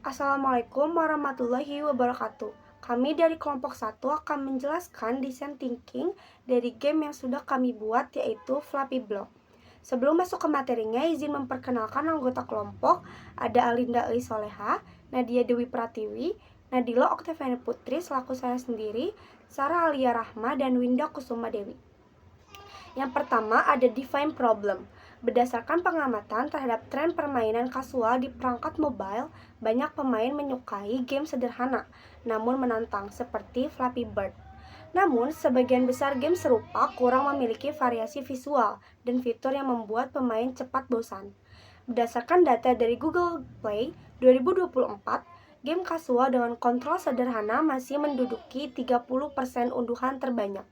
Assalamualaikum warahmatullahi wabarakatuh. Kami dari kelompok 1 akan menjelaskan desain thinking dari game yang sudah kami buat, yaitu Flappy Block. Sebelum masuk ke materinya, izin memperkenalkan anggota kelompok. Ada Alinda Ei Soleha, Nadia Dewi Pratiwi, Nadila Oktaviani Putri selaku saya sendiri, Sarah Alia Rahma, dan Winda Kusuma Dewi. Yang pertama ada define problem. Berdasarkan pengamatan terhadap tren permainan kasual di perangkat mobile, banyak pemain menyukai game sederhana namun menantang seperti Flappy Bird. Namun, sebagian besar game serupa kurang memiliki variasi visual dan fitur yang membuat pemain cepat bosan. Berdasarkan data dari Google Play 2024, game kasual dengan kontrol sederhana masih menduduki 30% unduhan terbanyak.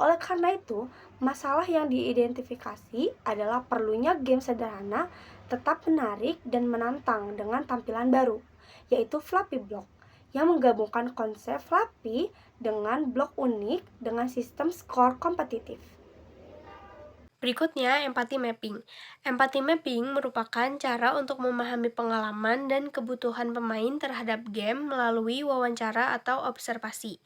Oleh karena itu, masalah yang diidentifikasi adalah perlunya game sederhana tetap menarik dan menantang dengan tampilan baru, yaitu Flappy Block, yang menggabungkan konsep Flappy dengan blok unik dengan sistem skor kompetitif. Berikutnya, empathy mapping. Empathy mapping merupakan cara untuk memahami pengalaman dan kebutuhan pemain terhadap game melalui wawancara atau observasi.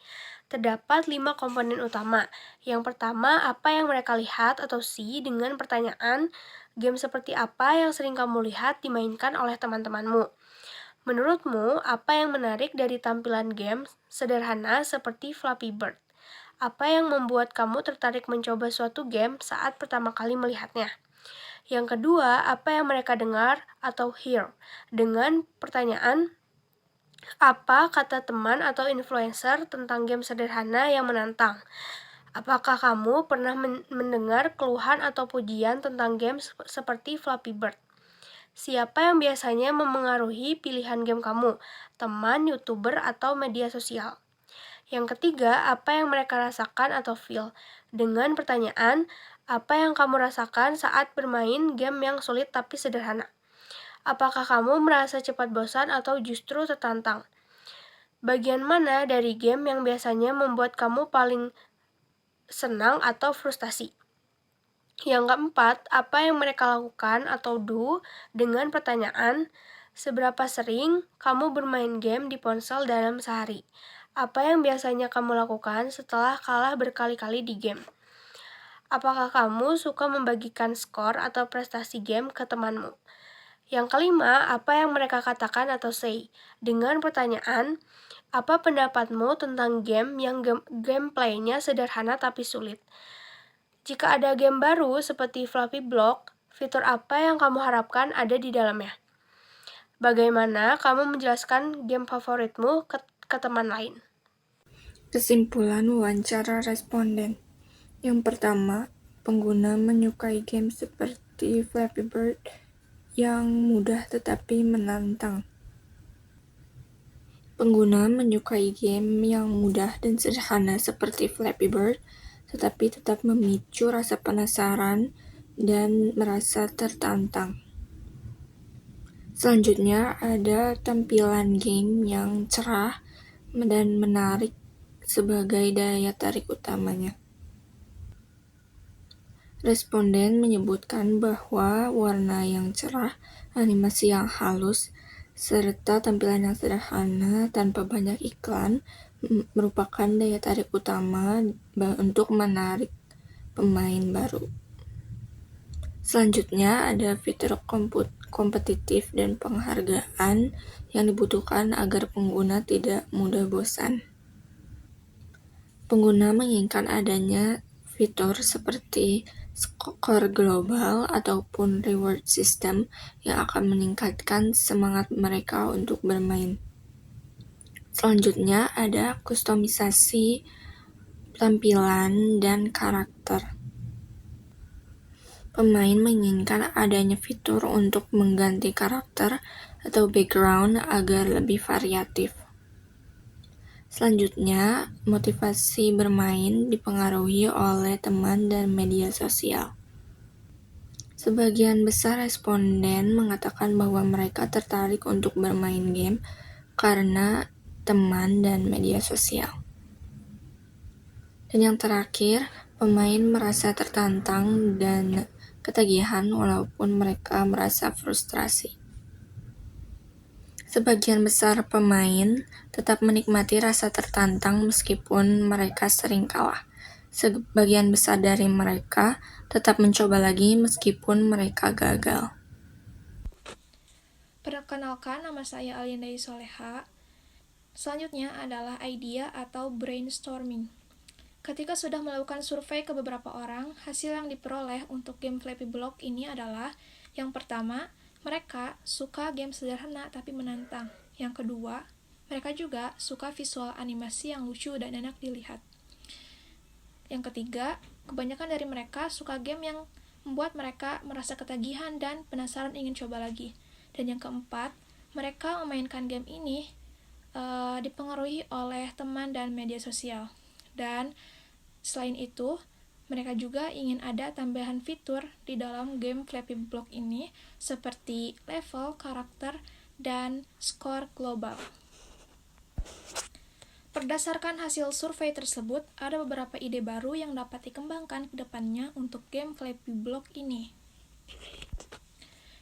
Terdapat 5 komponen utama. Yang pertama, apa yang mereka lihat atau see dengan pertanyaan, game seperti apa yang sering kamu lihat dimainkan oleh teman-temanmu? Menurutmu, apa yang menarik dari tampilan game sederhana seperti Flappy Bird? Apa yang membuat kamu tertarik mencoba suatu game saat pertama kali melihatnya? Yang kedua, apa yang mereka dengar atau hear? Dengan pertanyaan, apa kata teman atau influencer tentang game sederhana yang menantang? Apakah kamu pernah mendengar keluhan atau pujian tentang game seperti Flappy Bird? Siapa yang biasanya memengaruhi pilihan game kamu? Teman, YouTuber, atau media sosial? Yang ketiga, apa yang mereka rasakan atau feel? Dengan pertanyaan, apa yang kamu rasakan saat bermain game yang sulit tapi sederhana? Apakah kamu merasa cepat bosan atau justru tertantang? Bagian mana dari game yang biasanya membuat kamu paling senang atau frustasi? Yang keempat, apa yang mereka lakukan atau do dengan pertanyaan, seberapa sering kamu bermain game di ponsel dalam sehari? Apa yang biasanya kamu lakukan setelah kalah berkali-kali di game? Apakah kamu suka membagikan skor atau prestasi game ke temanmu? Yang kelima, apa yang mereka katakan atau say? Dengan pertanyaan, apa pendapatmu tentang game yang gameplaynya sederhana tapi sulit? Jika ada game baru seperti Flappy Block, fitur apa yang kamu harapkan ada di dalamnya? Bagaimana kamu menjelaskan game favoritmu ke teman lain? Kesimpulan wawancara responden. Yang pertama, pengguna menyukai game seperti Flappy Bird yang mudah tetapi menantang. Pengguna menyukai game yang mudah dan sederhana seperti Flappy Bird, tetapi tetap memicu rasa penasaran dan merasa tertantang. Selanjutnya, ada tampilan game yang cerah dan menarik sebagai daya tarik utamanya. Responden menyebutkan bahwa warna yang cerah, animasi yang halus, serta tampilan yang sederhana tanpa banyak iklan merupakan daya tarik utama untuk menarik pemain baru. Selanjutnya ada fitur kompetitif dan penghargaan yang dibutuhkan agar pengguna tidak mudah bosan. Pengguna menginginkan adanya fitur seperti skor global ataupun reward system yang akan meningkatkan semangat mereka untuk bermain. Selanjutnya ada kustomisasi tampilan dan karakter. Pemain menginginkan adanya fitur untuk mengganti karakter atau background agar lebih variatif. Selanjutnya, motivasi bermain dipengaruhi oleh teman dan media sosial. Sebagian besar responden mengatakan bahwa mereka tertarik untuk bermain game karena teman dan media sosial. Dan yang terakhir, pemain merasa tertantang dan ketagihan walaupun mereka merasa frustrasi. Sebagian besar pemain tetap menikmati rasa tertantang meskipun mereka sering kalah. Sebagian besar dari mereka tetap mencoba lagi meskipun mereka gagal. Perkenalkan, nama saya Aliandai Soleha. Selanjutnya adalah idea atau brainstorming. Ketika sudah melakukan survei ke beberapa orang, hasil yang diperoleh untuk game Flappy Block ini adalah: yang pertama, mereka suka game sederhana tapi menantang. Yang kedua, mereka juga suka visual animasi yang lucu dan enak dilihat. Yang ketiga, kebanyakan dari mereka suka game yang membuat mereka merasa ketagihan dan penasaran ingin coba lagi. Dan yang keempat, mereka memainkan game ini dipengaruhi oleh teman dan media sosial. Dan selain itu, mereka juga ingin ada tambahan fitur di dalam game Flappy Block ini seperti level, karakter, dan skor global. Berdasarkan hasil survei tersebut, ada beberapa ide baru yang dapat dikembangkan ke depannya untuk game Flappy Block ini.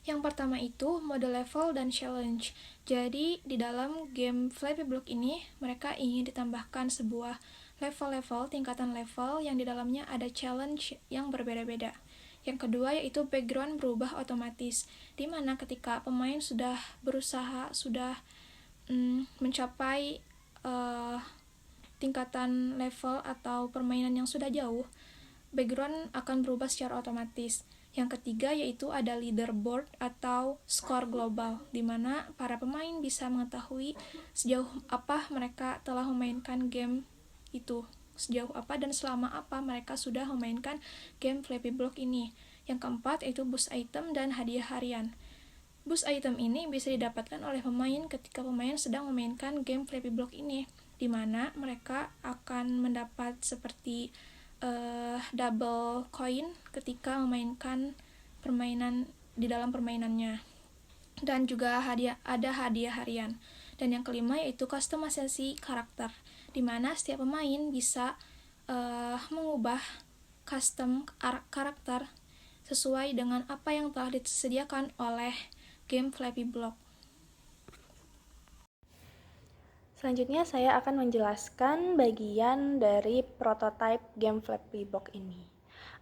Yang pertama itu mode level dan challenge. Jadi di dalam game Flappy Block ini, mereka ingin ditambahkan sebuah level-level, tingkatan level yang di dalamnya ada challenge yang berbeda-beda. Yang kedua yaitu background berubah otomatis, di mana ketika pemain sudah berusaha, sudah mencapai tingkatan level atau permainan yang sudah jauh, background akan berubah secara otomatis. Yang ketiga yaitu ada leaderboard atau skor global, di mana para pemain bisa mengetahui sejauh apa mereka telah memainkan game itu, sejauh apa dan selama apa mereka sudah memainkan game Flappy Block ini. Yang keempat yaitu boost item dan hadiah harian. Boost item ini bisa didapatkan oleh pemain ketika pemain sedang memainkan game Flappy Block ini, di mana mereka akan mendapat seperti double coin ketika memainkan permainan di dalam permainannya, dan juga ada hadiah harian. Dan yang kelima yaitu customisasi karakter, di mana setiap pemain bisa mengubah custom karakter sesuai dengan apa yang telah disediakan oleh game Flappy Block. Selanjutnya saya akan menjelaskan bagian dari prototype game Flappy Block ini.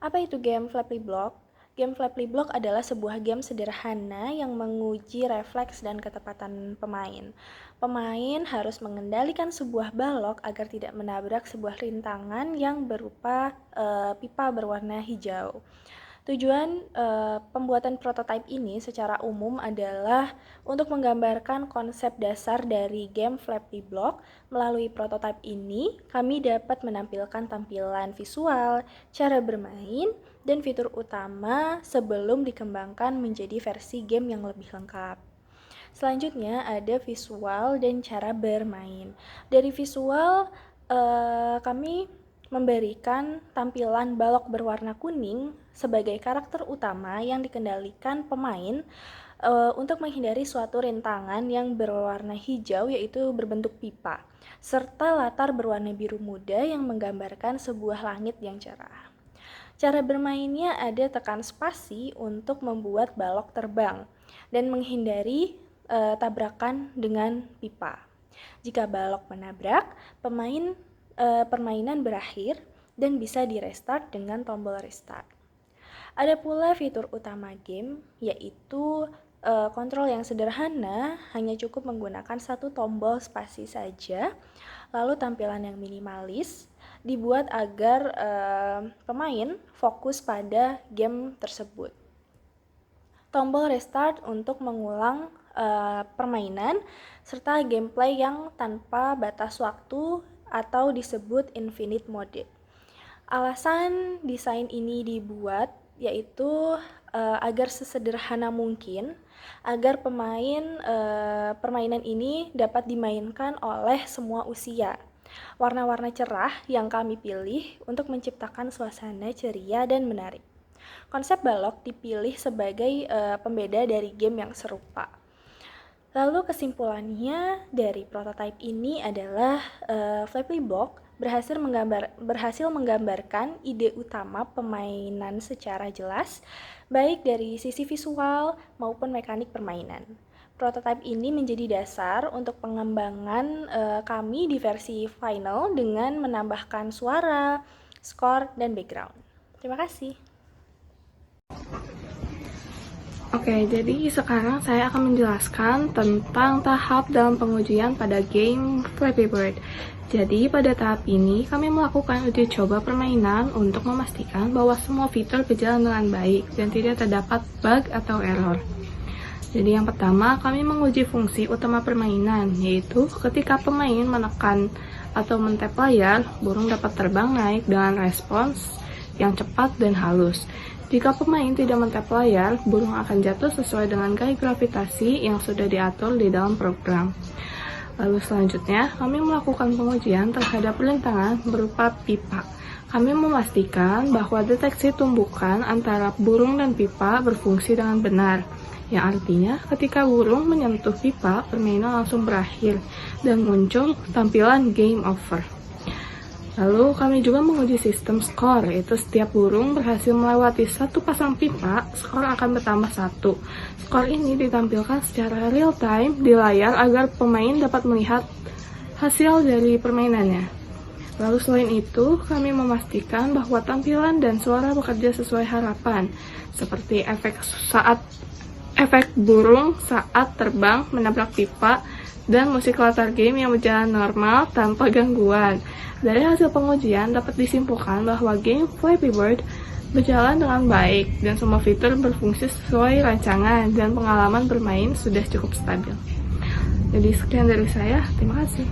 Apa itu game Flappy Block? Game Flappy Block adalah sebuah game sederhana yang menguji refleks dan ketepatan pemain. Pemain harus mengendalikan sebuah balok agar tidak menabrak sebuah rintangan yang berupa pipa berwarna hijau. Tujuan pembuatan prototipe ini secara umum adalah untuk menggambarkan konsep dasar dari game Flappy Block. Melalui prototipe ini, kami dapat menampilkan tampilan visual, cara bermain, dan fitur utama sebelum dikembangkan menjadi versi game yang lebih lengkap. Selanjutnya ada visual dan cara bermain. Dari visual, kami memberikan tampilan balok berwarna kuning sebagai karakter utama yang dikendalikan pemain untuk menghindari suatu rintangan yang berwarna hijau yaitu berbentuk pipa, serta latar berwarna biru muda yang menggambarkan sebuah langit yang cerah. Cara bermainnya ada tekan spasi untuk membuat balok terbang dan menghindari tabrakan dengan pipa. Jika balok menabrak, permainan berakhir dan bisa di-restart dengan tombol restart. Ada pula fitur utama game, yaitu kontrol yang sederhana, hanya cukup menggunakan satu tombol spasi saja, lalu tampilan yang minimalis, dibuat agar pemain fokus pada game tersebut. Tombol restart untuk mengulang permainan, serta gameplay yang tanpa batas waktu atau disebut infinite mode. Alasan desain ini dibuat yaitu agar sesederhana mungkin, agar permainan ini dapat dimainkan oleh semua usia. Warna-warna cerah yang kami pilih untuk menciptakan suasana ceria dan menarik. Konsep balok dipilih sebagai pembeda dari game yang serupa. Lalu kesimpulannya dari prototipe ini adalah Flappy Block berhasil menggambarkan ide utama permainan secara jelas, baik dari sisi visual maupun mekanik permainan. Prototipe ini menjadi dasar untuk pengembangan kami di versi final dengan menambahkan suara, skor, dan background. Terima kasih. Oke, jadi sekarang saya akan menjelaskan tentang tahap dalam pengujian pada game Flappy Bird. Jadi pada tahap ini kami melakukan uji coba permainan untuk memastikan bahwa semua fitur berjalan dengan baik dan tidak terdapat bug atau error. Jadi yang pertama, kami menguji fungsi utama permainan, yaitu ketika pemain menekan atau men-tap layar, burung dapat terbang naik dengan respons yang cepat dan halus. Jika pemain tidak men-tap layar, burung akan jatuh sesuai dengan gaya gravitasi yang sudah diatur di dalam program. Lalu selanjutnya, kami melakukan pengujian terhadap rintangan berupa pipa. Kami memastikan bahwa deteksi tumbukan antara burung dan pipa berfungsi dengan benar. Yang artinya ketika burung menyentuh pipa, permainan langsung berakhir dan muncul tampilan game over. Lalu kami juga menguji sistem skor, yaitu setiap burung berhasil melewati satu pasang pipa, skor akan bertambah 1. Skor ini ditampilkan secara real time di layar agar pemain dapat melihat hasil dari permainannya. Lalu selain itu, kami memastikan bahwa tampilan dan suara bekerja sesuai harapan, seperti efek burung saat terbang menabrak pipa, dan musik latar game yang berjalan normal tanpa gangguan. Dari hasil pengujian dapat disimpulkan bahwa game Flappy Bird berjalan dengan baik dan semua fitur berfungsi sesuai rancangan dan pengalaman bermain sudah cukup stabil. Jadi sekian dari saya, terima kasih.